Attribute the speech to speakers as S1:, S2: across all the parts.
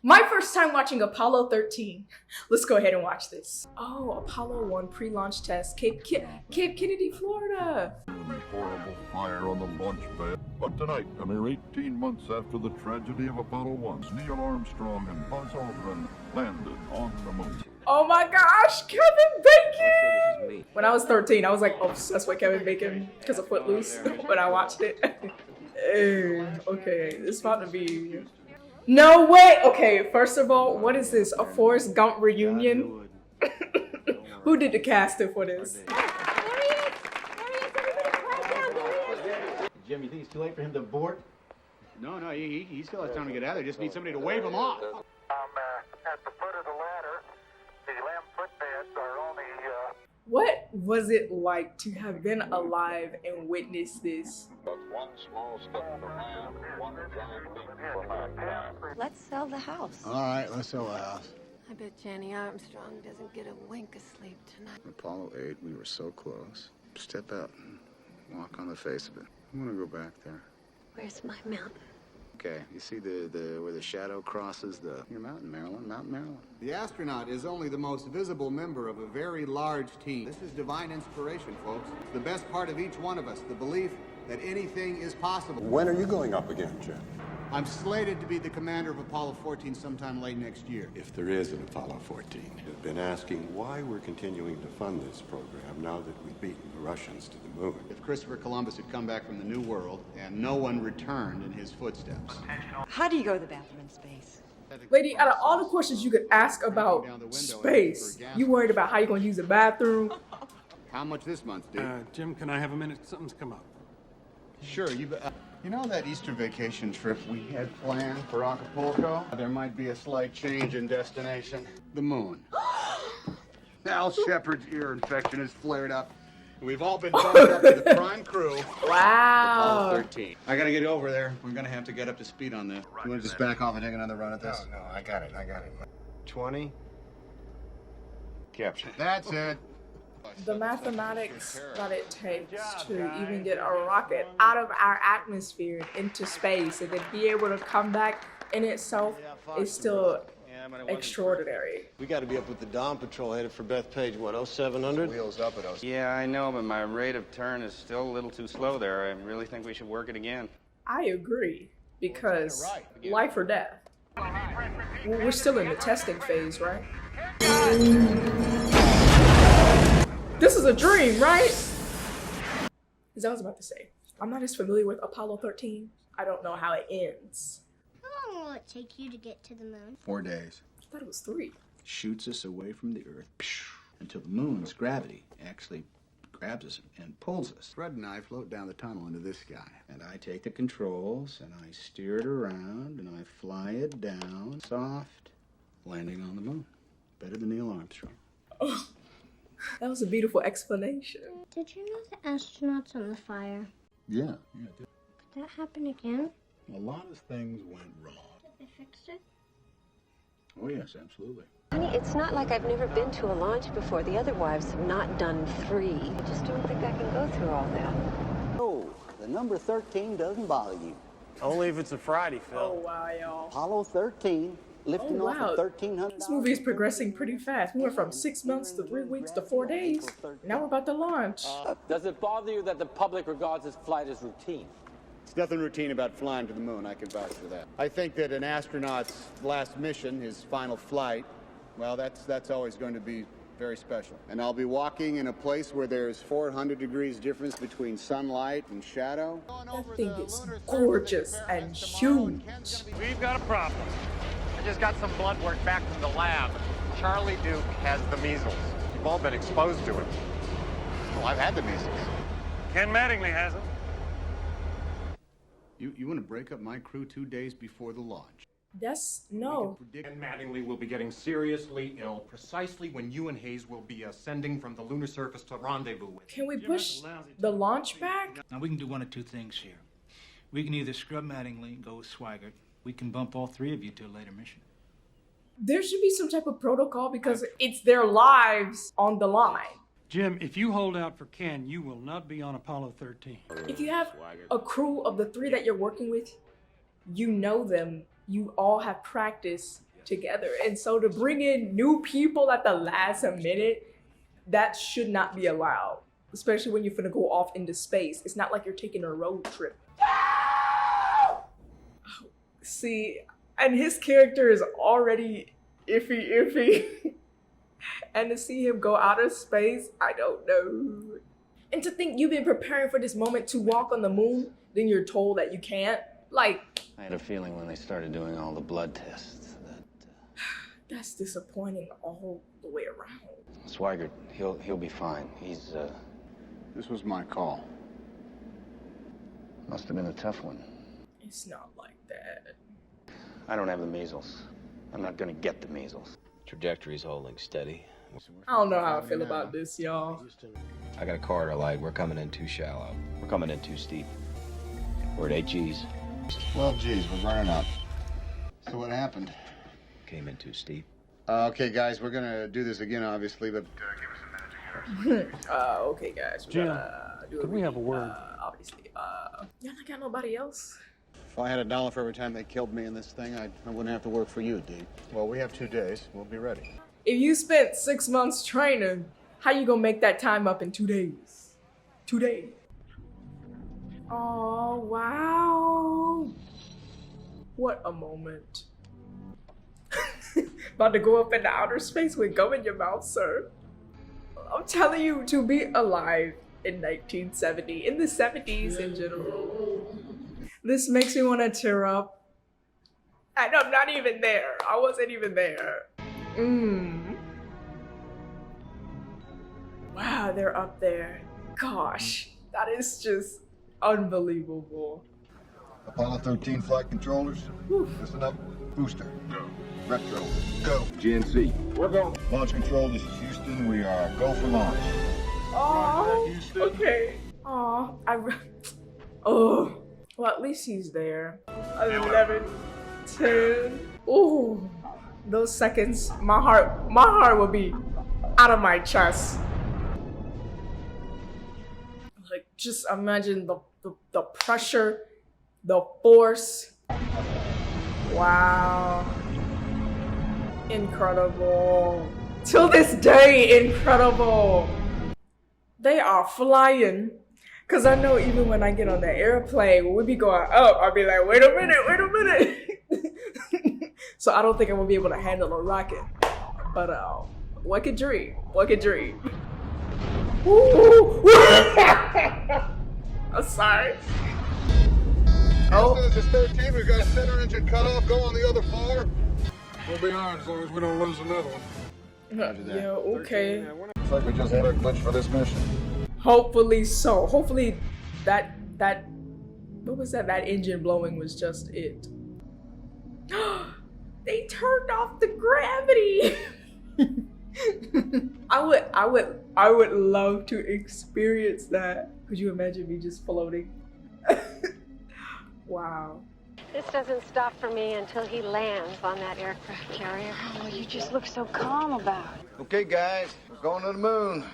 S1: My first time watching Apollo 13. Let's go ahead and watch this. Oh, Apollo 1 pre-launch test, Cape Kennedy, Florida.
S2: Horrible fire on the launch pad. But tonight, a mere 18 months after the tragedy of Apollo 1, Neil Armstrong and Buzz Aldrin landed on the moon.
S1: Oh my gosh, Kevin Bacon! When I was 13, I was like obsessed with Kevin Bacon because of Footloose when I watched it. Okay, it's about to be... No way! Okay, first of all, what is this? A Forrest Gump reunion? Who did the casting for this?
S3: Jim, you think it's too late for him to abort?
S4: No, he still has time to get out of there. Just need somebody to wave him off.
S5: At the foot of the ladder, the lamb footbeds are only...
S1: What was it like to have been alive and witnessed this?
S2: One small step for man, one giant leap for mankind.
S6: Let's sell the house.
S4: All right, let's sell the house.
S6: I bet Jenny Armstrong doesn't get a wink of sleep tonight.
S4: Apollo 8, we were so close. Step out and walk on the face of it. I want to go back there.
S6: Where's my mountain?
S4: Okay, you see the where the shadow crosses your mountain, Maryland, Mountain Maryland.
S7: The astronaut is only the most visible member of a very large team. This is divine inspiration, folks. It's the best part of each one of us, the belief that anything is possible.
S8: When are you going up again, Jim?
S7: I'm slated to be the commander of Apollo 14 sometime late next year.
S8: If there is an Apollo 14. I've been asking why we're continuing to fund this program now that we've beaten the Russians to the moon.
S7: If Christopher Columbus had come back from the New World and no one returned in his footsteps.
S6: How do you go to the bathroom in space?
S1: Lady, out of all the questions you could ask about space, you worried about how you're going to use the bathroom?
S7: How much this month, Dave?
S9: Jim, can I have a minute? Something's come up.
S7: Sure, you know that Easter vacation trip we had planned for Acapulco? There might be a slight change in destination. The moon. Al Shepard's ear infection has flared up. We've all been bumped up to the prime crew.
S1: Wow.
S7: Apollo 13. I gotta get over there. We're gonna have to get up to speed on this. You wanna just back off and take another run at this?
S8: No, I got it. 20. Capture.
S7: That's it.
S1: The mathematics that it takes to even get a rocket out of our atmosphere into space and then be able to come back in itself is still extraordinary.
S3: We got to be up with the Dawn Patrol headed for Bethpage, what, 0700?
S7: Wheels up at us.
S10: Yeah, I know, but my rate of turn is still a little too slow there. I really think we should work it again.
S1: I agree, because life or death. We're still in the testing phase, right? This is a dream, right? As I was about to say, I'm not as familiar with Apollo 13. I don't know how it ends.
S11: How long will it take you to get to the moon?
S4: 4 days.
S1: I thought it was 3.
S4: Shoots us away from the Earth until the moon's gravity actually grabs us and pulls us. Fred and I float down the tunnel into this sky. And I take the controls and I steer it around and I fly it down soft, landing on the moon. Better than Neil Armstrong.
S1: Oh. That was a beautiful explanation.
S11: Did you know the astronauts on the fire?
S4: Yeah.
S11: Could that happen again?
S4: A lot of things went wrong.
S11: Did they fix it?
S4: Oh, yes, absolutely.
S6: Honey, it's not like I've never been to a launch before. The other wives have not done 3. I just don't think I can go through all that.
S3: Oh, the number 13 doesn't bother you.
S9: Only if it's a Friday, Phil.
S1: Oh, wow, y'all.
S3: Apollo 13, lifting off at $1,300.
S1: This movie is progressing pretty fast. We went from 6 months to 3 weeks to 4 days. Now we're about to launch.
S12: Does it bother you that the public regards this flight as routine?
S7: There's nothing routine about flying to the moon. I can vouch for that. I think that an astronaut's last mission, his final flight, well, that's always going to be very special. And I'll be walking in a place where there's 400 degrees difference between sunlight and shadow.
S1: That thing is gorgeous and huge.
S5: We've got a problem. I just got some blood work back from the lab. Charlie Duke has the measles. You've all been exposed to it. Well, I've had the measles.
S9: Ken Mattingly has it.
S7: You want to break up my crew 2 days before the launch?
S1: No.
S5: Ken Mattingly will be getting seriously ill precisely when you and Hayes will be ascending from the lunar surface to rendezvous with.
S1: Can we push the launch back?
S9: Now, we can do one of 2 things here. We can either scrub Mattingly and go with Swigert. We can bump all 3 of you to a later mission.
S1: There should be some type of protocol because it's their lives on the line.
S9: Jim, if you hold out for Ken, you will not be on Apollo 13.
S1: If you have a crew of the 3 that you're working with, you know them. You all have practiced together. And so to bring in new people at the last minute, that should not be allowed. Especially when you're finna go off into space. It's not like you're taking a road trip. See, and his character is already iffy. And to see him go out of space, I don't know. And to think you've been preparing for this moment to walk on the moon, then you're told that you can't. Like,
S10: I had a feeling when they started doing all the blood tests that...
S1: That's disappointing all the way around.
S10: Swigert, he'll be fine. He's,
S7: This was my call.
S10: Must have been a tough one.
S1: It's not like that.
S10: I don't have the measles. I'm not gonna get the measles.
S13: Trajectory's holding steady.
S1: I don't know how I feel about this, y'all.
S13: I got a corridor light. We're coming in too shallow. We're coming in too steep. We're at 8 Gs.
S7: 12 Gs, we're running up. So what happened?
S13: Came in too steep.
S7: Okay, guys, we're gonna do this again, obviously, but give us a minute to get our
S1: Okay, guys.
S12: Jim, could we have a word?
S1: Obviously. Y'all not got nobody else?
S3: If I had $1 for every time they killed me in this thing, I wouldn't have to work for you, D.
S7: Well, we have 2 days. We'll be ready.
S1: If you spent 6 months training, how you gonna make that time up in 2 days? 2 days. Oh, wow. What a moment. About to go up into outer space with gum in your mouth, sir. I'm telling you, to be alive in 1970, in the 70s in general, this makes me want to tear up. And I'm not even there. I wasn't even there. Wow, they're up there. Gosh, that is just unbelievable.
S2: Apollo 13 flight controllers. Listen up. Booster. Go. Retro. Go. GNC. We're going. Launch control, this is Houston. We are go for launch.
S1: Oh, okay. Oh, oh. Well, at least he's there. 11, 10. Ooh, those seconds, my heart will be out of my chest. Like, just imagine the pressure, the force. Wow. Incredible. Till this day, incredible. They are flying. Cause I know even when I get on the airplane, when we be going up, I'll be like, wait a minute. So I don't think I'm gonna be able to handle a rocket. But what could dream? What could dream? I'm sorry.
S2: Oh, this is 13. We've got a center engine cut off. Go on the other 4.
S14: We'll be on as long as we don't lose another one.
S1: Yeah, okay.
S2: Looks like we just had a glitch for this mission.
S1: Hopefully so. Hopefully that what was that? That engine blowing was just it. They turned off the gravity. I would love to experience that. Could you imagine me just floating? Wow.
S6: This doesn't stop for me until he lands on that aircraft carrier. Oh, you just look so calm about it.
S2: Okay, guys, we're going to the moon.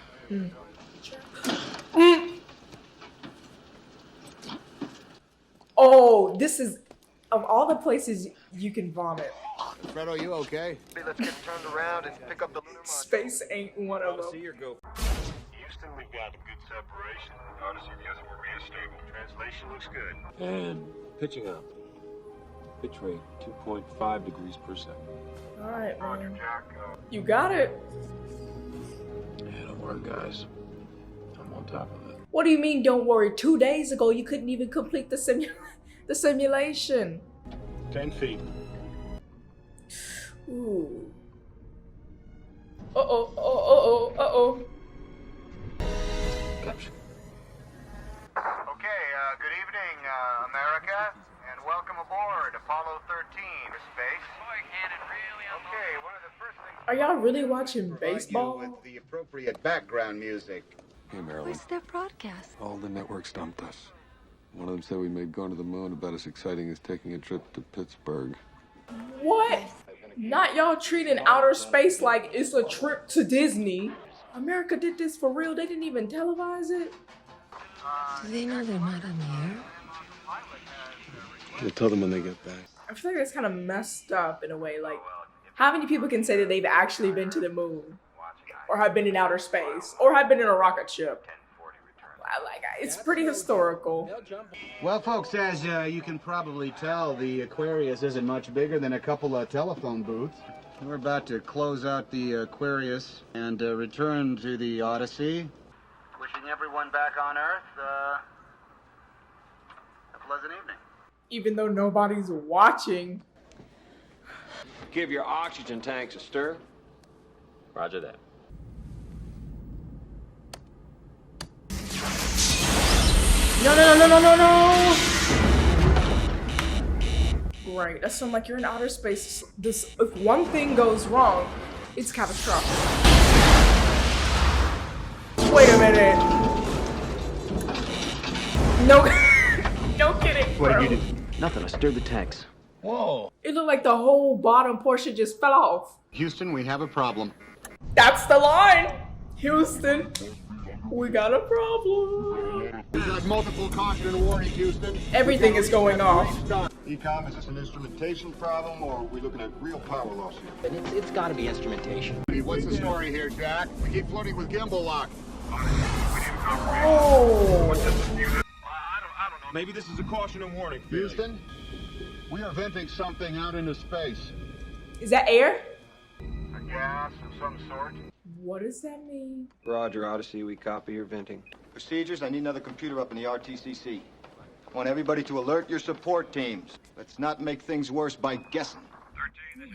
S1: Oh, this is, of all the places you can vomit,
S3: Fredo, you okay?
S5: Hey, let's get turned around and pick up the lunar module.
S1: space ain't one of them.
S2: Houston, we've got good separation. Notice your views were real stable. Translation looks good.
S14: And pitching up. Pitch rate 2.5 degrees per second.
S1: All right,
S2: Roger,
S1: man.
S2: Jack.
S1: You got it.
S14: Yeah, don't worry, guys. I'm on top of it.
S1: What do you mean, don't worry? 2 days ago, you couldn't even complete the simulation.
S14: 10 feet.
S1: Ooh. Uh-oh.
S14: Capture.
S5: Okay, good evening, America, and welcome aboard Apollo 13 for space. Okay, one of the first things...
S1: Are y'all really watching
S7: Provide you
S1: baseball?
S7: with the appropriate background music.
S14: Hey, Marilyn.
S6: Where's their broadcast?
S14: All the networks stumped us. One of them said we made going to the moon about as exciting as taking a trip to Pittsburgh.
S1: What? Not y'all treating outer space like it's a trip to Disney. America did this for real. They didn't even televise it.
S6: Do they know they're not on the air?
S14: We'll tell them when they get back.
S1: I feel like it's kind of messed up in a way. Like, How many people can say that they've actually been to the moon? Or have been in outer space? Or have been in a rocket ship? Like, it's pretty historical.
S4: Well, folks, as you can probably tell, the Aquarius isn't much bigger than a couple of telephone booths. We're about to close out the Aquarius and return to the Odyssey. Wishing everyone back on Earth a pleasant evening.
S1: Even though nobody's watching.
S15: Give your oxygen tanks a stir.
S13: Roger that.
S1: No. Great. That sounds like you're in outer space. If one thing goes wrong, it's catastrophic. Wait a minute. No, no kidding, bro.
S13: What did you do? Nothing. I stirred the tanks.
S4: Whoa.
S1: It looked like the whole bottom portion just fell off.
S7: Houston, we have a problem.
S1: That's the line. Houston, we got a problem.
S7: We've got multiple caution and warning, Houston.
S1: Everything is going off.
S7: Ecom, is this an instrumentation problem, or are we looking at real power loss here?
S13: It's got to be instrumentation.
S7: What's the story here, Jack? We keep floating with gimbal lock.
S1: Oh.
S7: Maybe this is a caution and warning. Houston, we are venting something out into space.
S1: Is that air?
S7: A gas of some sort.
S1: What does that mean?
S15: Roger, Odyssey. We copy your venting.
S3: Procedures, I need another computer up in the RTCC. I want everybody to alert your support teams. Let's not make things worse by guessing.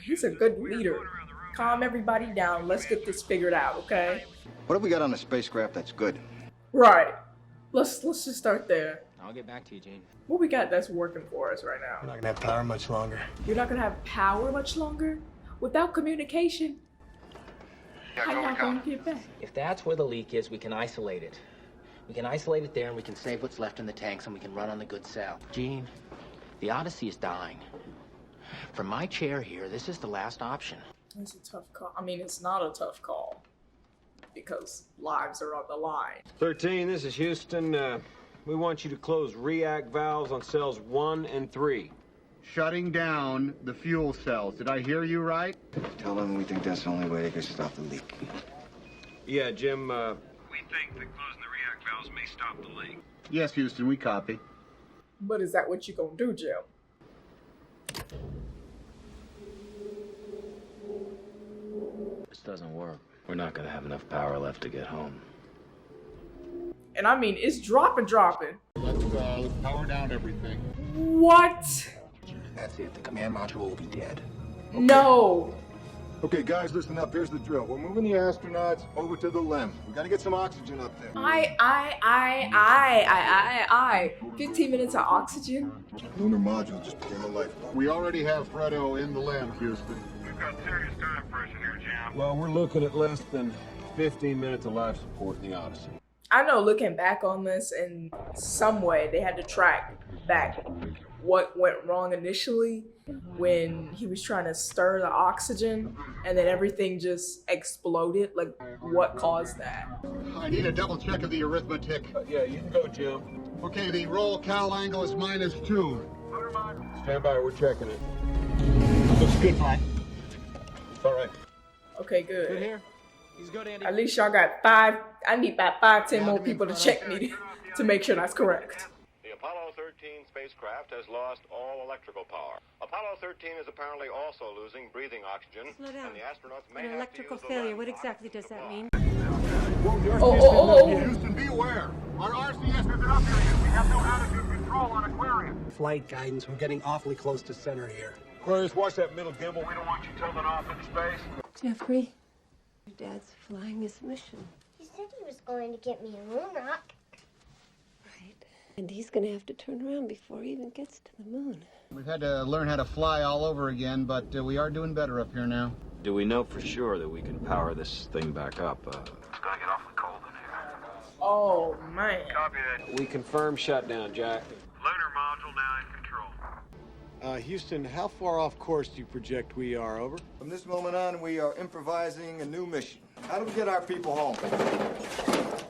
S1: He's a good leader. Calm everybody down. Let's get this figured out, okay?
S3: What have we got on the spacecraft that's good?
S1: Right. Let's just start there.
S13: I'll get back to you, Gene.
S1: What we got that's working for us right now?
S16: We're not gonna have power much longer.
S1: You're not gonna have power much longer? Without communication? How y'all gonna get back?
S17: If that's where the leak is, we can isolate it. We can isolate it there and we can save what's left in the tanks and we can run on the good cell. Gene, the Odyssey is dying. From my chair here, this is the last option.
S1: It's a tough call. I mean, it's not a tough call. Because lives are on the line.
S15: 13, this is Houston. We want you to close react valves on cells 1 and 3.
S7: Shutting down the fuel cells. Did I hear you right?
S3: Tell them we think that's the only way they can stop the leak.
S15: Yeah, Jim,
S18: We think that closing the react valves may stop the leak.
S7: Yes, Houston, we copy.
S1: But is that what you gonna do, Jim?
S13: This doesn't work. We're not gonna have enough power left to get home.
S1: And I mean, it's dropping.
S7: Let's power down everything.
S1: What?
S16: That's it. The command module will be dead.
S1: Okay. No.
S2: Okay, guys, listen up. Here's the drill. We're moving the astronauts over to the LEM. We gotta get some oxygen up there.
S1: 15 minutes of oxygen?
S2: Lunar module just became a life.
S7: We already have Fredo in the LEM, Houston.
S18: We've got serious time pressure here, Jim.
S15: well, we're looking at less than 15 minutes of life support in the Odyssey.
S1: I know, looking back on this, in some way, they had to track back what went wrong initially when he was trying to stir the oxygen and then everything just exploded. Like, what caused that?
S7: I need a double check of the arithmetic.
S15: Yeah, you can go, Jim.
S7: Okay, the roll cal angle is -2.
S15: Stand by, we're checking it.
S7: Looks good, Mike.
S15: All right.
S1: Okay, good.
S12: Good here? He's good, Andy.
S1: At least y'all got 5. I need about 5-10 more people to check me to make sure that's correct.
S5: The Apollo 13 spacecraft has lost all electrical power. Apollo 13 is apparently also losing breathing oxygen.
S19: Slow down.
S5: And the astronauts may
S19: An
S5: have
S19: electrical
S5: to use
S19: failure.
S5: the
S19: What exactly does that mean?
S7: Houston, beware. Our RCS isn't up here yet. We have no attitude control on Aquarius.
S16: Flight guidance. We're getting awfully close to center here.
S15: Aquarius, watch that middle gimbal.
S18: We don't want you tilting off into space.
S6: Jeffrey, your dad's flying his mission.
S11: He said he was going to get me a moon rock.
S6: Right. And he's going to have to turn around before he even gets to the moon.
S4: We've had to learn how to fly all over again, but we are doing better up here now.
S13: Do we know for sure that we can power this thing back up?
S18: It's gonna get awfully cold in here.
S1: Oh, man.
S18: Copy that.
S15: We confirm shutdown, Jack.
S18: Lunar module now in control.
S3: Houston, how far off course do you project we are, over? From this moment on, we are improvising a new mission. How do we get our people home?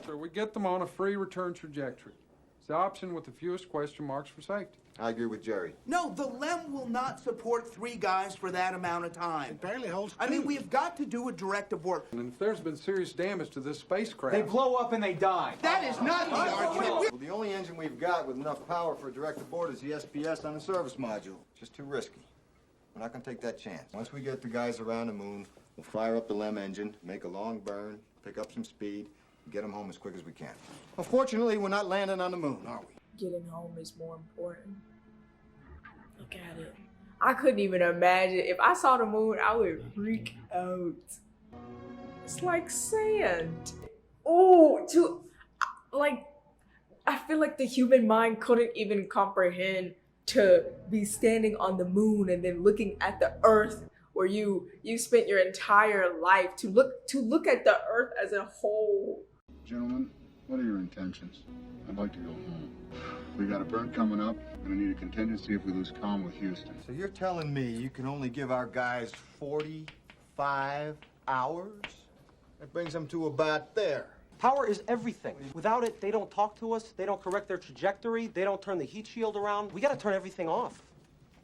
S14: So we get them on a free return trajectory. It's the option with the fewest question marks for safety.
S3: I agree with Jerry.
S19: No, the LEM will not support 3 guys for that amount of time. It barely holds 2. I mean, we've got to do a directive work.
S14: And if there's been serious damage to this spacecraft...
S15: They blow up and they die.
S19: That is not the argument.
S3: Well, the only engine we've got with enough power for a direct abort is the SPS on the service module. Just too risky. We're not going to take that chance. Once we get the guys around the moon, we'll fire up the LEM engine, make a long burn, pick up some speed, and get them home as quick as we can. Well, fortunately, we're not landing on the moon, are we?
S1: Getting home is more important. Look at it. I couldn't even imagine. If I saw the moon, I would freak out. It's like sand. Oh, I feel like the human mind couldn't even comprehend to be standing on the moon and then looking at the earth where you spent your entire life to look at the earth as a whole.
S2: Gentlemen, what are your intentions? I'd like to go home. We got a burn coming up. We're gonna need a contingency if we lose comm with Houston.
S3: So you're telling me you can only give our guys 45 hours? That brings them to about there.
S12: Power is everything. Without it, they don't talk to us, they don't correct their trajectory, they don't turn the heat shield around. We gotta turn everything off.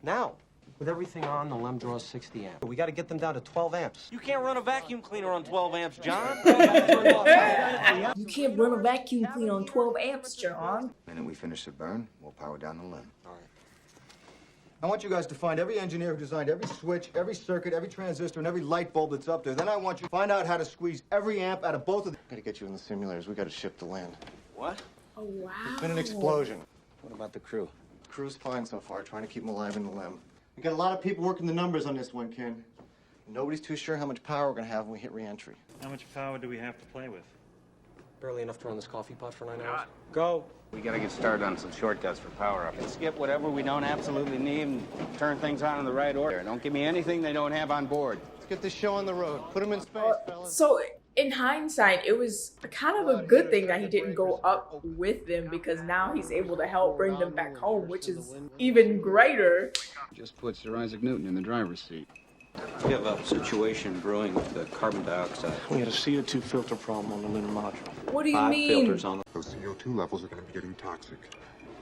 S12: Now. With everything on, the LEM draws 60 amps. We gotta get them down to 12 amps. You can't run a vacuum cleaner on 12 amps, John.
S1: You can't run a vacuum cleaner on 12 amps, John.
S3: The minute we finish the burn, we'll power down the LEM. All right. I want you guys to find every engineer who designed every switch, every circuit, every transistor, and every light bulb that's up there. Then I want you to find out how to squeeze every amp out of both of them.
S5: Gotta get you in the simulators. We gotta ship to land.
S12: What?
S1: Oh, wow.
S5: There's been an explosion.
S10: What about the crew?
S5: The crew's fine so far, trying to keep them alive in the LEM. We got a lot of people working the numbers on this one, Ken. Nobody's too sure how much power we're gonna have when we hit re-entry.
S18: How much power do we have to play with?
S12: Barely enough to run this coffee pot for 9 hours. Go.
S10: We gotta get started on some shortcuts for power up. And skip whatever we don't absolutely need and turn things on in the right order. Don't give me anything they don't have on board.
S5: Let's get this show on the road. Put them in space, fellas.
S1: So in hindsight, it was kind of a good thing that he didn't go up with them because now he's able to help bring them back home, which is even greater.
S4: Just put Sir Isaac Newton in the driver's seat.
S10: We have a situation brewing with the carbon dioxide.
S16: We had a CO2 filter problem on the lunar module.
S1: What do you
S10: 5
S1: mean?
S10: filters on the...
S2: Those CO2 levels are gonna be getting toxic.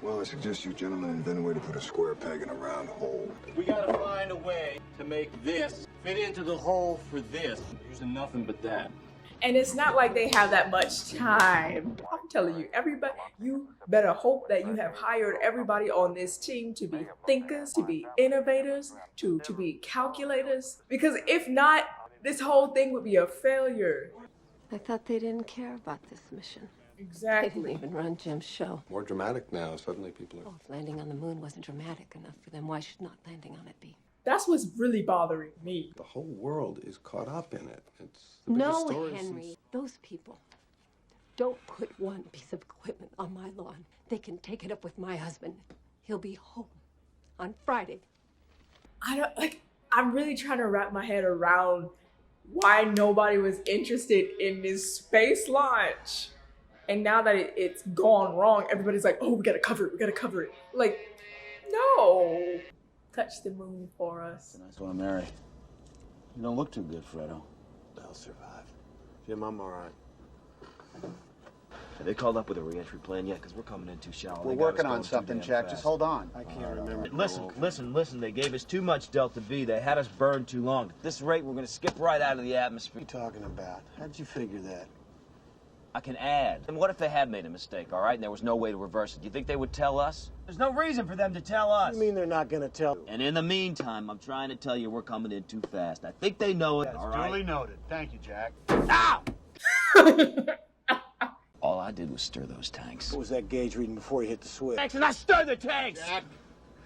S2: Well, I suggest you gentlemen invent a way to put a square peg in a round hole.
S16: We gotta find a way to make this fit into the hole for this. Using nothing but that.
S1: And it's not like they have that much time. I'm telling you, everybody, you better hope that you have hired everybody on this team to be thinkers, to be innovators, to be calculators. Because if not, this whole thing would be a failure.
S6: I thought they didn't care about this mission.
S1: Exactly.
S6: They didn't even run Jim's show.
S14: More dramatic now. Suddenly people are...
S6: Oh, if landing on the moon wasn't dramatic enough for them, why should not landing on it be?
S1: That's what's really bothering me.
S14: The whole world is caught up in it. It's the biggest
S6: No,
S14: story
S6: Henry,
S14: since...
S6: those people don't put one piece of equipment on my lawn. They can take it up with my husband. He'll be home on Friday.
S1: I'm really trying to wrap my head around why nobody was interested in this space launch. And now that it's gone wrong, everybody's like, oh, we gotta cover it. Like, no. Touch the moon for us.
S16: Nice one, Mary. You don't look too good, Fredo. I'll survive. Jim, I'm all right.
S13: Have they called up with a re-entry plan yet? Because we're coming in too shallow.
S7: We're working on something, Jack. Just hold on.
S16: I can't remember.
S13: Listen. They gave us too much Delta V. They had us burned too long. At this rate, we're going to skip right out of the atmosphere.
S16: What are you talking about? How'd you figure that?
S13: I can add. And what if they had made a mistake, all right, and there was no way to reverse it? Do you think they would tell us? There's no reason for them to tell us.
S16: You mean they're not gonna tell?
S13: And in the meantime, I'm trying to tell you we're coming in too fast. I think they know it,
S7: That's
S13: all right?
S7: duly noted. Thank you, Jack.
S13: Ow! All I did was stir those tanks.
S16: What was that gauge reading before you hit the switch?
S13: Tanks, and I stirred the tanks!
S7: Jack,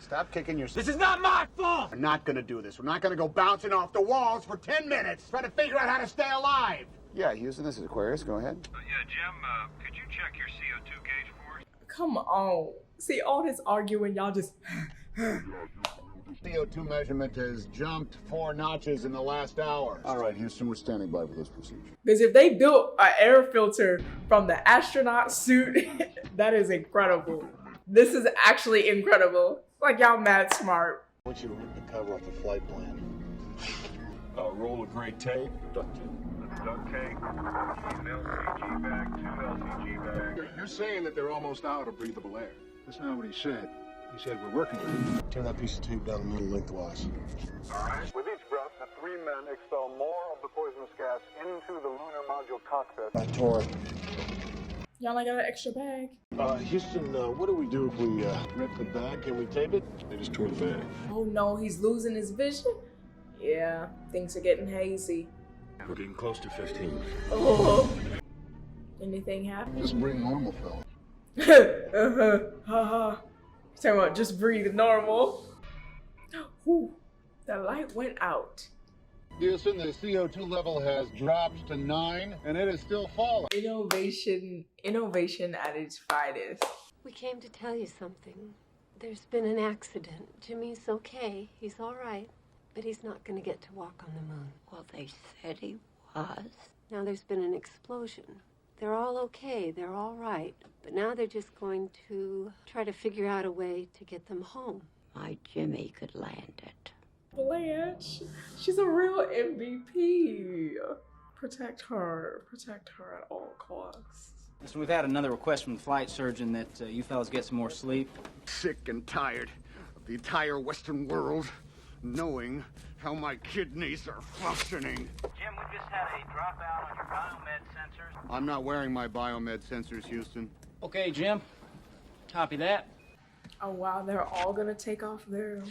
S7: stop kicking yourself.
S13: This is not my fault!
S7: We're not gonna do this. We're not gonna go bouncing off the walls for 10 minutes trying to figure out how to stay alive.
S4: Yeah, Houston, this is Aquarius. Go ahead.
S18: Yeah, Jim, could you check your CO2 gauge for us?
S1: Come on. See, all this arguing, y'all just...
S7: CO2 measurement has jumped 4 notches in the last hour.
S2: All right, Houston, we're standing by for this procedure.
S1: Because if they built an air filter from the astronaut suit, that is incredible. This is actually incredible. Like, y'all mad smart.
S16: I want you to rip the cover off the flight plan.
S14: roll of great tape.
S18: Duck cake, an LCG bag, 2 LCG bags.
S2: You're saying that they're almost out of breathable air. That's not what he said.
S16: He said we're working with it. Turn that piece of tape down the middle lengthwise.
S18: With each breath, the 3 men expel more of the poisonous gas into the lunar module cockpit.
S16: I tore it.
S1: Y'all ain't got an extra bag.
S16: Houston, what do we do if we rip the bag? Can we tape it? They just tore the bag.
S1: Oh no, he's losing his vision? Yeah, things are getting hazy.
S16: We're getting close to 15.
S1: Oh. Anything happen?
S2: Just breathe normal, fella.
S1: Haha. Talking about just breathe normal. Whew, the light went out.
S2: Houston, the CO2 level has dropped to 9, and it is still falling. Innovation at its finest.
S6: We came to tell you something. There's been an accident. Jimmy's okay. He's all right. But he's not going to get to walk on the moon.
S20: Well, they said he was.
S6: Now there's been an explosion. They're all okay. They're all right. But now they're just going to try to figure out a way to get them home.
S20: My Jimmy could land it.
S1: Blanche, she's a real MVP. Protect her at all costs.
S10: Listen, we've had another request from the flight surgeon that you fellas get some more sleep.
S7: Sick and tired of the entire Western world knowing how my kidneys are functioning.
S17: Jim, we just had a dropout on your biomed sensors.
S7: I'm not wearing my biomed sensors, Houston.
S10: Okay, Jim. Copy that.
S1: Oh wow, they're all gonna take off their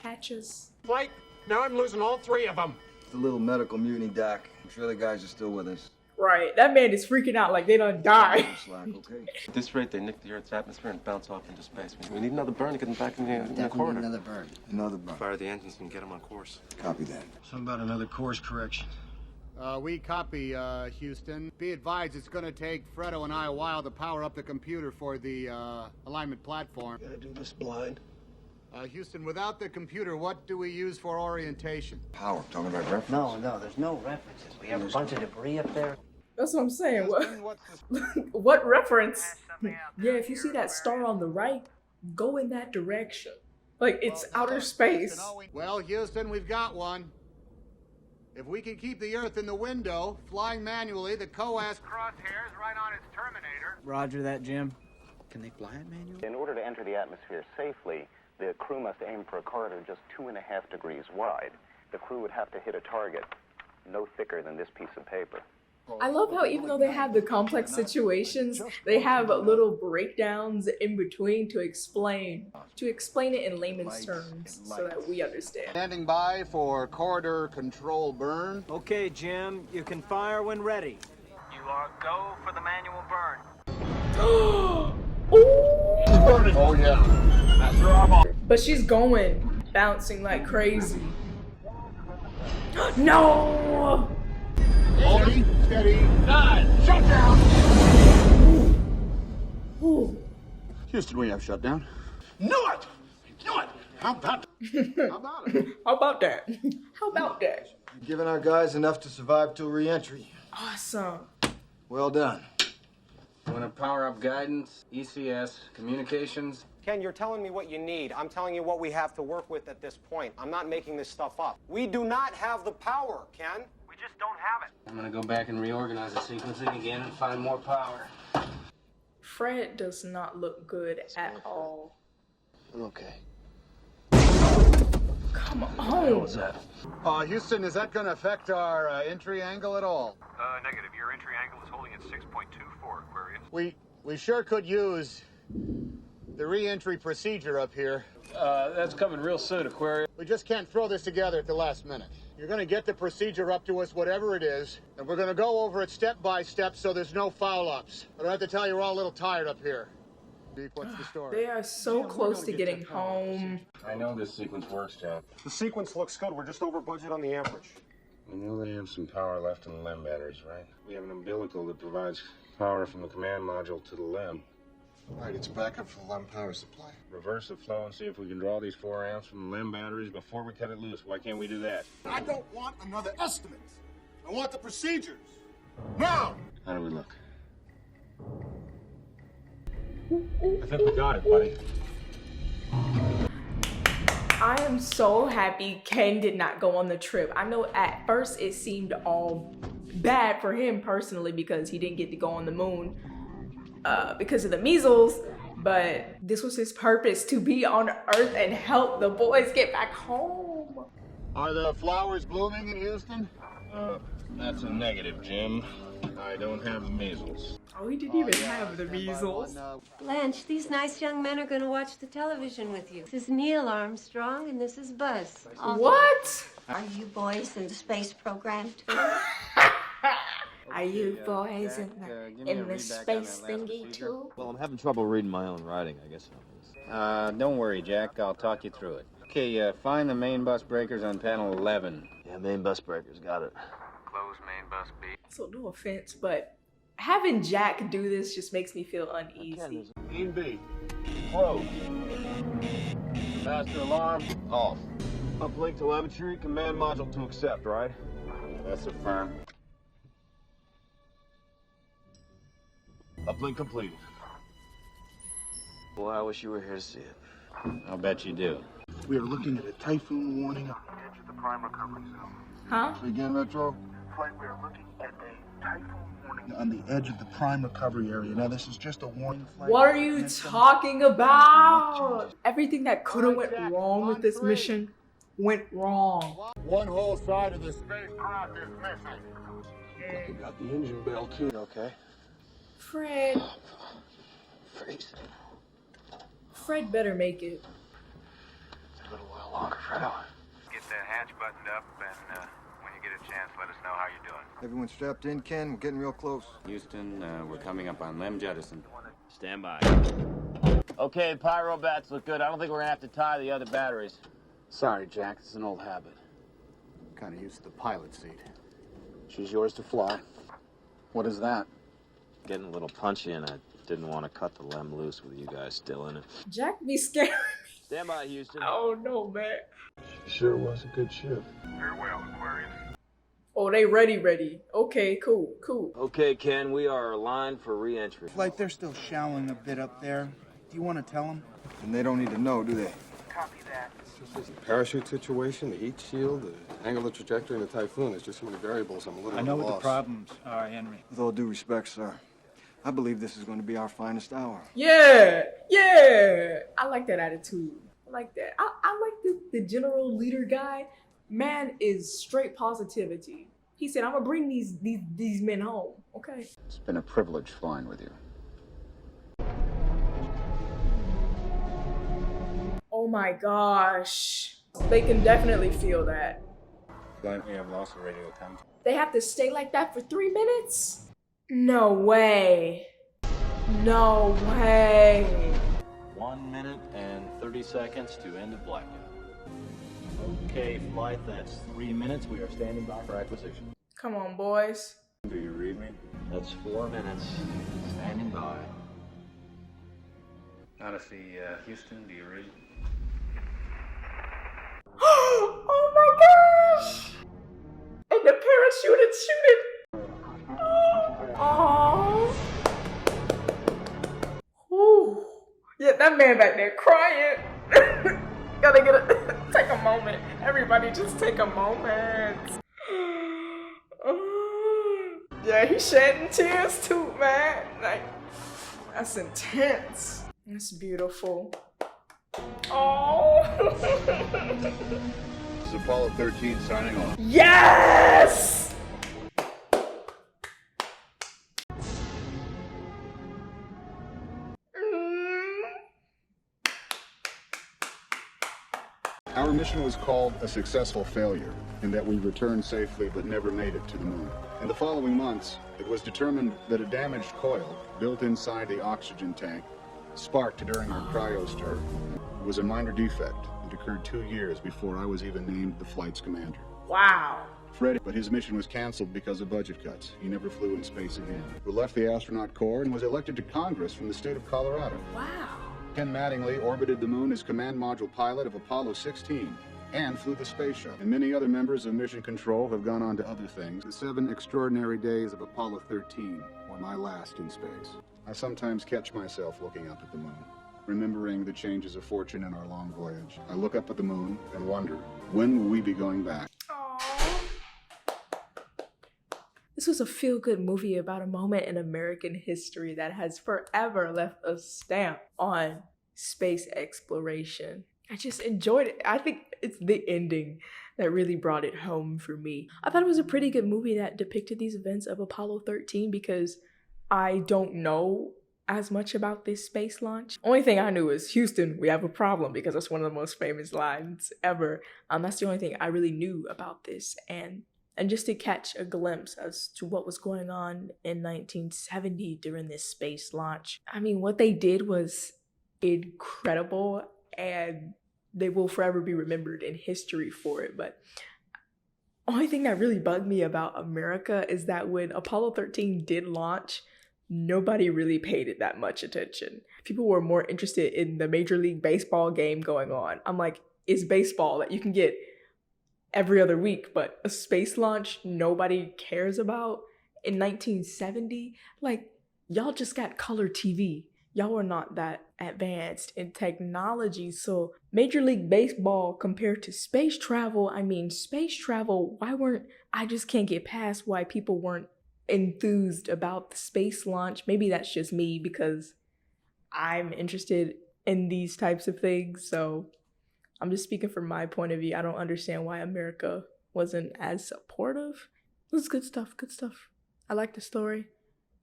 S1: hatches.
S5: Flight, now I'm losing all 3 of them.
S3: It's a little medical mutiny, Doc. I'm sure the guys are still with us.
S1: Right, that man is freaking out like they done died.
S3: Slack, okay?
S21: At this rate, they nick the Earth's atmosphere and bounce off into space. We need another burn to get them back in the corridor.
S3: Another burn. Another burn.
S21: Fire the engines and get them on course.
S3: Copy that.
S16: Something about another course correction.
S7: We copy, Houston. Be advised, it's gonna take Fredo and I a while to power up the computer for the, alignment platform.
S16: Gotta do this blind.
S7: Houston, without the computer, what do we use for orientation?
S3: Power. Talking about reference?
S17: No, there's no references. We have a bunch of debris up there.
S1: That's what I'm saying. What reference? Yeah, if you see that star on the right, go in that direction. Like, it's outer space.
S7: Well, Houston, we've got one. If we can keep the Earth in the window, flying manually, the COAS
S5: Crosshairs right on its terminator.
S10: Roger that, Jim.
S4: Can they fly it manually?
S22: In order to enter the atmosphere safely, the crew must aim for a corridor just 2.5 degrees wide. The crew would have to hit a target no thicker than this piece of paper.
S1: I love how even though they have the complex situations, they have little breakdowns in between to explain it in layman's terms so that we understand.
S7: Standing by for corridor control burn.
S12: Okay, Jim, you can fire when ready.
S17: You are go for the manual burn.
S2: She's burning. Oh yeah. That's her arm.
S1: But she's going, bouncing like crazy. No!
S7: Steady, steady.
S2: Shut down.
S1: Ooh.
S7: Houston, we have shutdown.
S2: Knew it. How about it?
S1: How about that? How about that?
S3: You're giving our guys enough to survive till re-entry.
S1: Awesome.
S3: Well done.
S10: You want to power up guidance, ECS, communications?
S12: Ken, you're telling me what you need. I'm telling you what we have to work with at this point. I'm not making this stuff up. We do not have the power, Ken.
S17: We just don't have it.
S10: I'm going to go back and reorganize the sequencing again and find more power.
S1: Fred does not look good at all.
S16: Okay.
S1: Come on.
S21: What was that?
S7: Houston, is that going to affect our entry angle at all?
S18: Negative. Your entry angle is holding at 6.24, Aquarius.
S7: We sure could use the re-entry procedure up here.
S15: That's coming real soon, Aquarius.
S7: We just can't throw this together at the last minute. You're going to get the procedure up to us, whatever it is, and we're going to go over it step by step so there's no foul-ups. I don't have to tell you we're all a little tired up here. Deep, what's the story?
S1: They are so close to getting home.
S21: I know this sequence works, John.
S5: The sequence looks good. We're just over budget on the average.
S21: We know they have some power left in the LEM batteries, right? We have an umbilical that provides power from the command module to the LEM.
S16: Right, it's backup for the LEM power supply.
S21: Reverse the flow and see if we can draw these 4 amps from the LEM batteries before we cut it loose. Why can't we do that?
S2: I don't want another estimate. I want the procedures. Now!
S21: How do we look?
S15: I think we got it, buddy.
S1: I am so happy Ken did not go on the trip. I know at first it seemed all bad for him personally because he didn't get to go on the moon because of the measles, But this was his purpose, to be on Earth and help the boys get back home.
S7: Are the flowers blooming in Houston?
S21: That's a negative, Jim. I don't have the measles.
S1: Oh, he didn't even have the measles.
S6: Blanche, these nice young men are going to watch the television with you. This is Neil Armstrong and this is Buzz.
S1: What?
S20: Are you boys in the space program too?
S1: Are you boys in the space thingy too?
S13: Well, I'm having trouble reading my own writing, I guess.
S10: Don't worry, Jack. I'll talk you through it. Okay, find the main bus breakers on panel 11.
S13: Yeah, main bus breakers, got it.
S22: Close main bus B.
S1: So no offense, but having Jack do this just makes me feel uneasy.
S21: Main B. Close. Master alarm off.
S15: Uplink telemetry, command module to accept, right?
S21: That's affirmed.
S15: Uplink completed.
S13: Boy, I wish you were here to see it.
S10: I'll bet you do.
S16: We are looking at a typhoon warning on
S18: the edge of the prime recovery zone.
S1: Huh?
S3: Again, Metro?
S18: Flight, we are looking at a typhoon warning
S16: on the edge of the prime recovery area. Now, this is just a warning flight.
S1: What are you talking about? Everything that could have went wrong with this mission went wrong.
S7: One whole side of the spacecraft is missing.
S14: You got the engine bell, too.
S13: Okay.
S1: Fred.
S13: Freeze.
S1: Fred better make it.
S13: It's a little while longer, Fredo.
S22: Get that hatch buttoned up, and when you get a chance, let us know how you're doing.
S3: Everyone strapped in, Ken? We're getting real close.
S10: Houston, we're coming up on Lem Jettison.
S13: Stand by. Okay, pyro bats look good. I don't think we're gonna have to tie the other batteries.
S4: Sorry, Jack. It's an old habit. Kind of used to the pilot seat. She's yours to fly. What is that?
S13: Getting a little punchy, and I didn't want to cut the Lem loose with you guys still in it.
S1: Jack be scared.
S13: Stand by, Houston.
S1: Oh no, man.
S14: Sure was a good ship.
S18: Farewell, Aquarius.
S1: Oh, they ready. Okay, cool.
S13: Okay, Ken, we are aligned for re-entry.
S19: Like they're still showering a bit up there. Do you want to tell them?
S3: And they don't need to know, do they?
S18: Copy that.
S14: It's just the parachute situation, the heat shield, the angle of trajectory, and the typhoon. There's just so many variables. I'm a little
S4: I know what the
S14: lost.
S4: problems are, Henry.
S3: With all due respect, sir, I believe this is going to be our finest hour.
S1: Yeah. I like that attitude. I like that. I like the general leader guy. Man is straight positivity. He said, I'm gonna bring these men home. Okay.
S4: It's been a privilege flying with you.
S1: Oh my gosh. They can definitely feel that.
S21: Flight, we have lost the radio contact.
S1: They have to stay like that for 3 minutes? No way.
S8: 1 minute and 30 seconds to end of blackout. Okay, flight, that's 3 minutes. We are standing by for acquisition.
S1: Come on, boys.
S21: Do you read me?
S8: That's 4 minutes. Standing by.
S10: Odyssey, Houston, do you read?
S1: Oh my gosh! And the parachute is shooting. Oh. Ooh. Yeah, that man back there crying. Gotta take a moment. Everybody just take a moment. Yeah, he's shedding tears too, man. Like, that's intense. That's beautiful. Oh.
S7: This is Apollo 13 signing off.
S1: Yes!
S7: Our mission was called a successful failure, in that we returned safely but never made it to the moon. In the following months, it was determined that a damaged coil built inside the oxygen tank sparked during our cryostor. It was a minor defect. It occurred 2 years before I was even named the flight's commander.
S1: Wow.
S7: Fred, but his mission was canceled because of budget cuts. He never flew in space again. He left the astronaut corps and was elected to Congress from the state of Colorado.
S1: Wow.
S7: Ken Mattingly orbited the moon as command module pilot of Apollo 16 and flew the space shuttle. And many other members of Mission Control have gone on to other things. The 7 extraordinary days of Apollo 13 were my last in space. I sometimes catch myself looking up at the moon, remembering the changes of fortune in our long voyage. I look up at the moon and wonder, when will we be going back?
S1: This was a feel-good movie about a moment in American history that has forever left a stamp on space exploration. I just enjoyed it. I think it's the ending that really brought it home for me. I thought it was a pretty good movie that depicted these events of Apollo 13 because I don't know as much about this space launch. Only thing I knew is, Houston, we have a problem, because that's one of the most famous lines ever. That's the only thing I really knew about this. And just to catch a glimpse as to what was going on in 1970 during this space launch. I mean, what they did was incredible, and they will forever be remembered in history for it. But only thing that really bugged me about America is that when Apollo 13 did launch, nobody really paid it that much attention. People were more interested in the Major League Baseball game going on. I'm like, it's baseball that you can get every other week, but a space launch nobody cares about in 1970? Like, y'all just got color TV. Y'all were not that advanced in technology. So Major League Baseball compared to space travel, I mean, space travel, I just can't get past why people weren't enthused about the space launch. Maybe that's just me because I'm interested in these types of things. So I'm just speaking from my point of view. I don't understand why America wasn't as supportive. It was good stuff, good stuff. I like the story.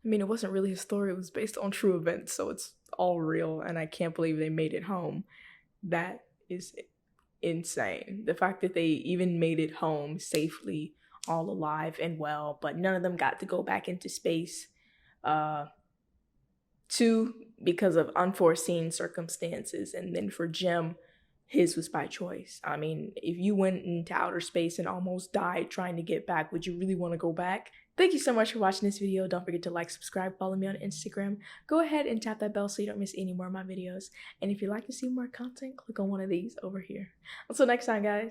S1: I mean, it wasn't really a story. It was based on true events, so it's all real, and I can't believe they made it home. That is insane. The fact that they even made it home safely, all alive and well, but none of them got to go back into space. Two, because of unforeseen circumstances, and then for Jim, his was by choice. I mean, if you went into outer space and almost died trying to get back, would you really want to go back? Thank you so much for watching this video. Don't forget to like, subscribe, follow me on Instagram. Go ahead and tap that bell so you don't miss any more of my videos. And if you'd like to see more content, click on one of these over here. Until next time, guys.